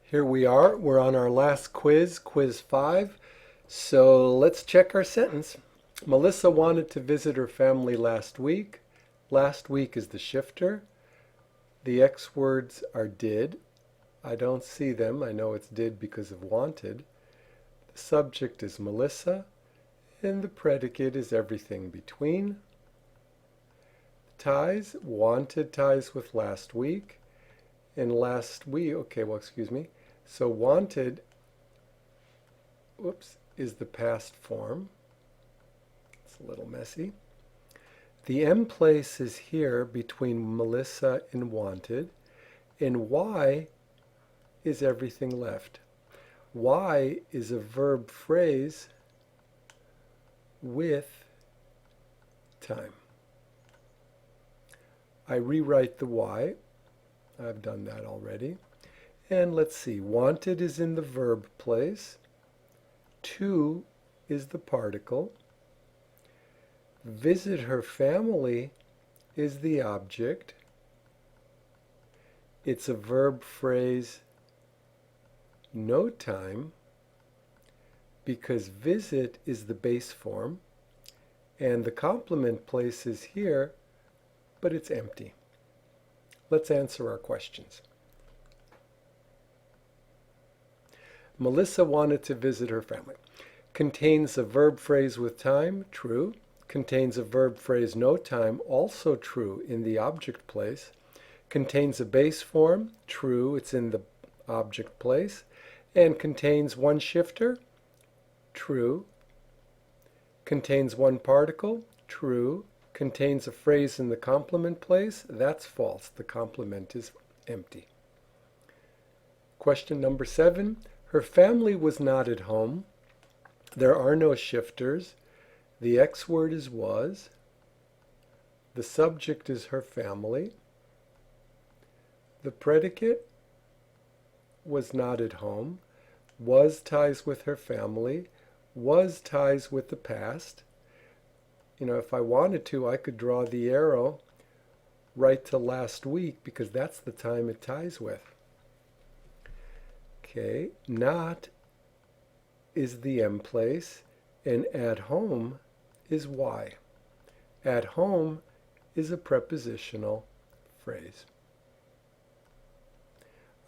Here we are. We're on our last quiz, quiz 5. So let's check our sentence. Melissa wanted to visit her family last week. Last week is the shifter. The X words are did. I don't see them. I know it's did because of wanted. The subject is Melissa, and the predicate is everything between. Ties, wanted ties with last week. And last week, So wanted, is the past form. It's a little messy. The M place is here between Melissa and wanted, and Y is everything left. Y is a verb phrase with time. I rewrite the Y. I've done that already. And let's see, wanted is in the verb place. To is the particle. Visit her family is the object. It's a verb phrase, no time, because visit is the base form, and the complement place is here, but it's empty. Let's answer our questions. Melissa wanted to visit her family. Contains a verb phrase with time, true. Contains a verb phrase no time, also true in the object place. Contains a base form, true, it's in the object place. And contains one shifter, true. Contains one particle, true. Contains a phrase in the complement place, that's false. The complement is empty. Question number 7. Her family was not at home. There are no shifters. The X word is was. The subject is her family. The predicate was not at home. Was ties with her family. Was ties with the past. If I wanted to, I could draw the arrow right to last week because that's the time it ties with. Okay, not is the M place, and at home is Y. At home is a prepositional phrase.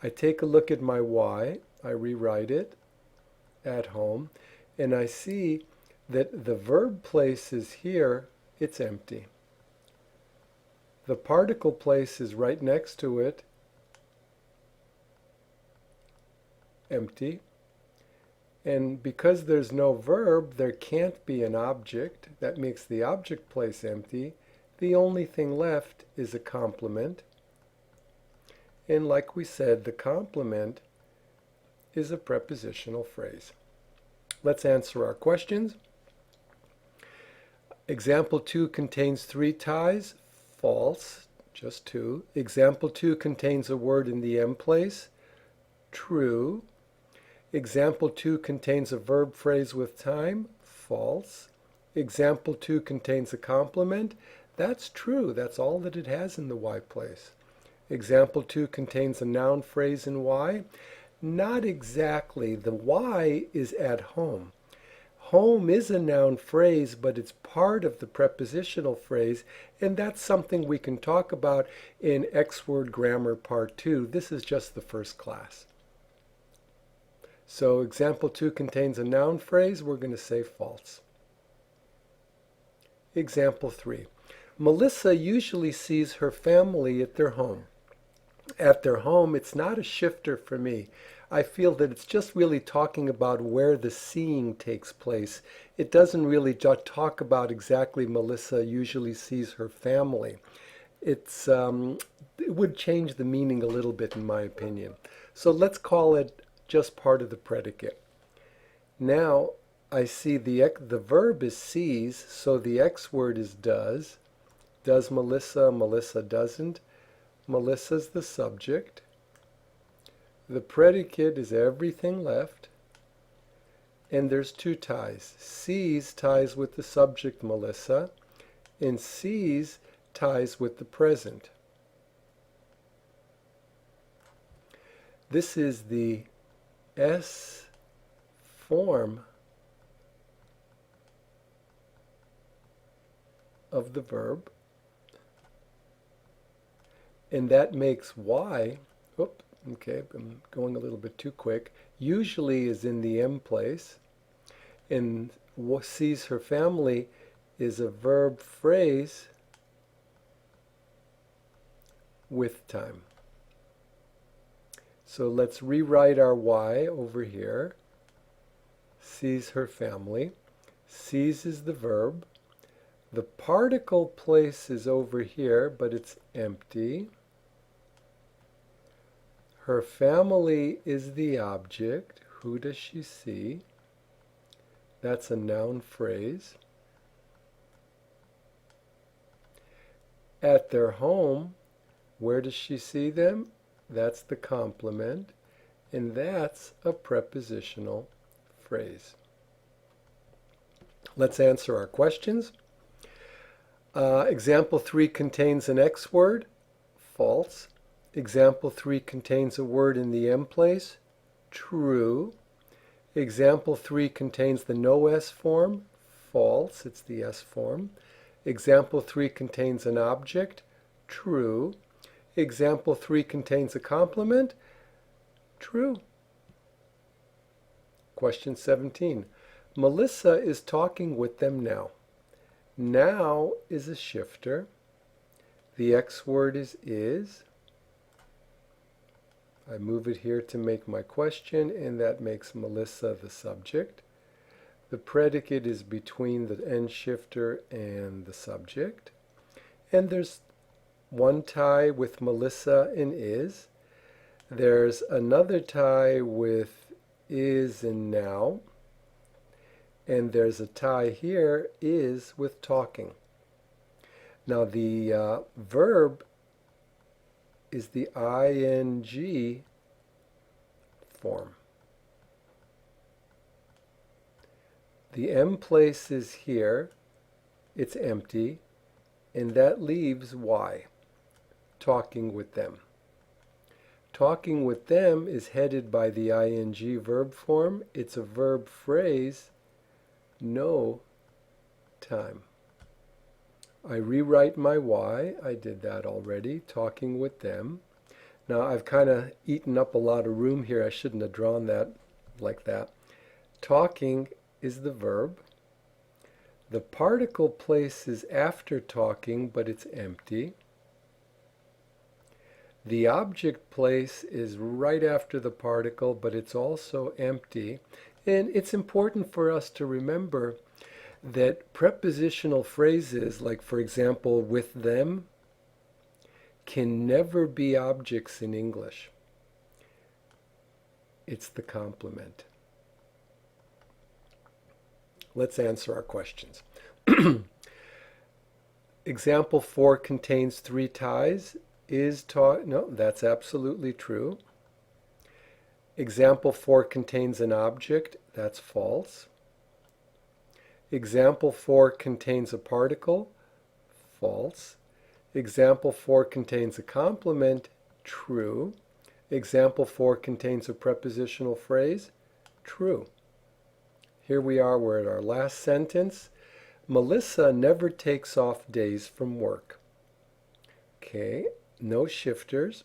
I take a look at my Y, I rewrite it, at home, and I see that the verb place is here, it's empty. The particle place is right next to it, empty. And because there's no verb, there can't be an object. That makes the object place empty. The only thing left is a complement. And like we said, the complement is a prepositional phrase. Let's answer our questions. Example 2 contains 3 ties. False, just 2. Example 2 contains a word in the M place. True. Example 2 contains a verb phrase with time. False. Example 2 contains a complement. That's true. That's all that it has in the Y place. Example 2 contains a noun phrase in Y. Not exactly. The Y is at home. Home is a noun phrase, but it's part of the prepositional phrase, and that's something we can talk about in X word grammar part 2. This is just the first class. So example 2 contains a noun phrase. We're going to say false. Example 3. Melissa usually sees her family at their home. At their home, it's not a shifter for me. I feel that it's just really talking about where the seeing takes place. It doesn't really talk about exactly Melissa usually sees her family. It would change the meaning a little bit in my opinion. So let's call it just part of the predicate. Now I see the verb is sees, so the X word is does. Does Melissa? Melissa doesn't. Melissa's the subject. The predicate is everything left. And there's 2 ties. Sees ties with the subject Melissa, and sees ties with the present. This is the S form of the verb, and that makes Y, okay, I'm going a little bit too quick, usually is in the M place, and sees her family is a verb phrase with time. So let's rewrite our Y over here. Sees her family. Sees is the verb. The particle place is over here, but it's empty. Her family is the object. Who does she see? That's a noun phrase. At their home, where does she see them? That's the complement, and that's a prepositional phrase. Let's answer our questions. Example 3 contains an X word. False. Example 3 contains a word in the M place. True. Example 3 contains the no S form. False. It's the S form. Example 3 contains an object. True. Example 3 contains a complement. True. Question 17. Melissa is talking with them now. Now is a shifter. The X word is. I move it here to make my question, and that makes Melissa the subject. The predicate is between the N shifter and the subject. And there's one tie with Melissa and is. There's another tie with is and now. And there's a tie here, is, with talking. Now the verb is the ing form. The M place is here. It's empty. And that leaves Y, talking with them. Talking with them is headed by the ing verb form. It's a verb phrase. No time. I rewrite my Y. I did that already, talking with them. Now I've kind of eaten up a lot of room here. I shouldn't have drawn that like that. Talking is the verb. The particle place is after talking, but it's empty. The object place is right after the particle, but it's also empty. And it's important for us to remember that prepositional phrases, like for example, with them, can never be objects in English. It's the complement. Let's answer our questions. Example 4 contains 3 ties. Is taught, no, that's absolutely true. Example 4 contains an object. That's false. Example 4 contains a particle. False. Example 4 contains a complement. True. Example 4 contains a prepositional phrase. True. Here we are, we're at our last sentence. Melissa never takes off days from work. Okay, no shifters.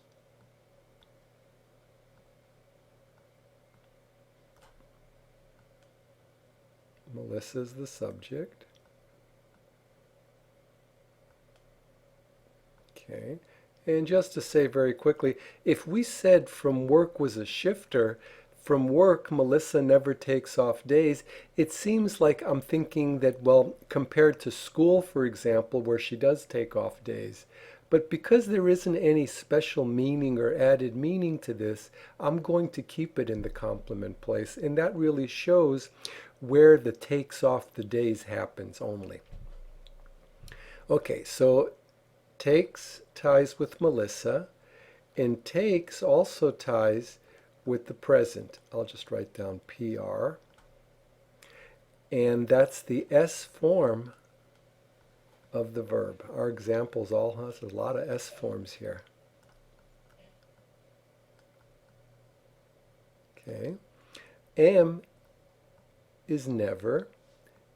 Melissa's the subject. Okay, and just to say very quickly, if we said from work was a shifter, from work Melissa never takes off days, it seems like I'm thinking that, well, compared to school, for example, where she does take off days. But because there isn't any special meaning or added meaning to this, I'm going to keep it in the complement place, and that really shows where the takes off the days happens only. Okay, so takes ties with Melissa, and takes also ties with the present. I'll just write down PR. And that's the S form of the verb. Our examples all has a lot of S forms here. Okay. Am is never,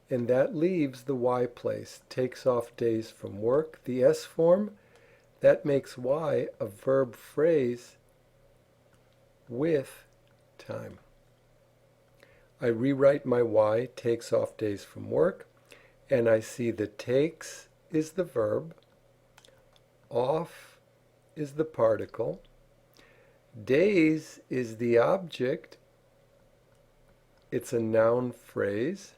and that leaves the Y place. Takes off days from work. The S form, that makes Y a verb phrase with time. I rewrite my Y, takes off days from work, and I see that takes is the verb, off is the particle, days is the object, it's a noun phrase,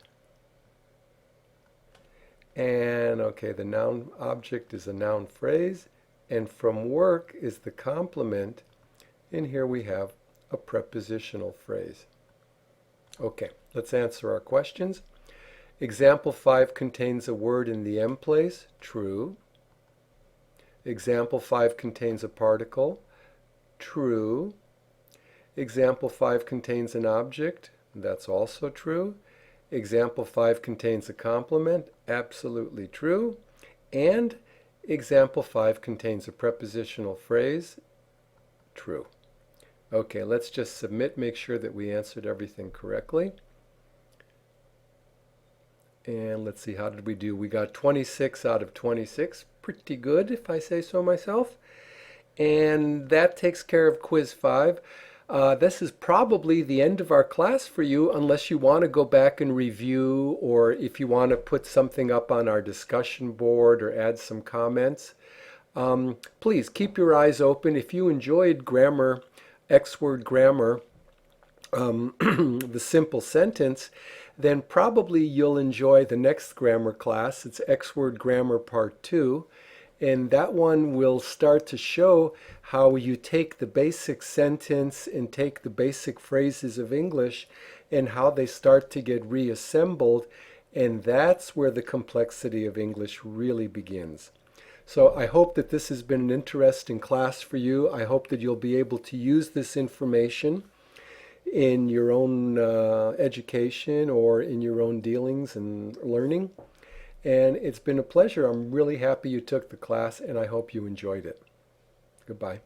and okay, the noun object is a noun phrase, and from work is the complement, and here we have a prepositional phrase. Okay, let's answer our questions. Example 5 contains a word in the am place. True. Example 5 contains a particle. True. Example 5 contains an object. That's also true. Example 5 contains a complement. Absolutely true. And example 5 contains a prepositional phrase. True. Okay, let's just submit, make sure that we answered everything correctly. And let's see, how did we do? We got 26 out of 26. Pretty good, if I say so myself. And that takes care of quiz 5. This is probably the end of our class for you, unless you want to go back and review, or if you want to put something up on our discussion board or add some comments. Please keep your eyes open. If you enjoyed grammar, X-word grammar, the simple sentence, then probably you'll enjoy the next grammar class. It's X-word grammar part 2. And that one will start to show how you take the basic sentence and take the basic phrases of English and how they start to get reassembled. And that's where the complexity of English really begins. So I hope that this has been an interesting class for you. I hope that you'll be able to use this information in your own education or in your own dealings and learning. And it's been a pleasure. I'm really happy you took the class, and I hope you enjoyed it. Goodbye.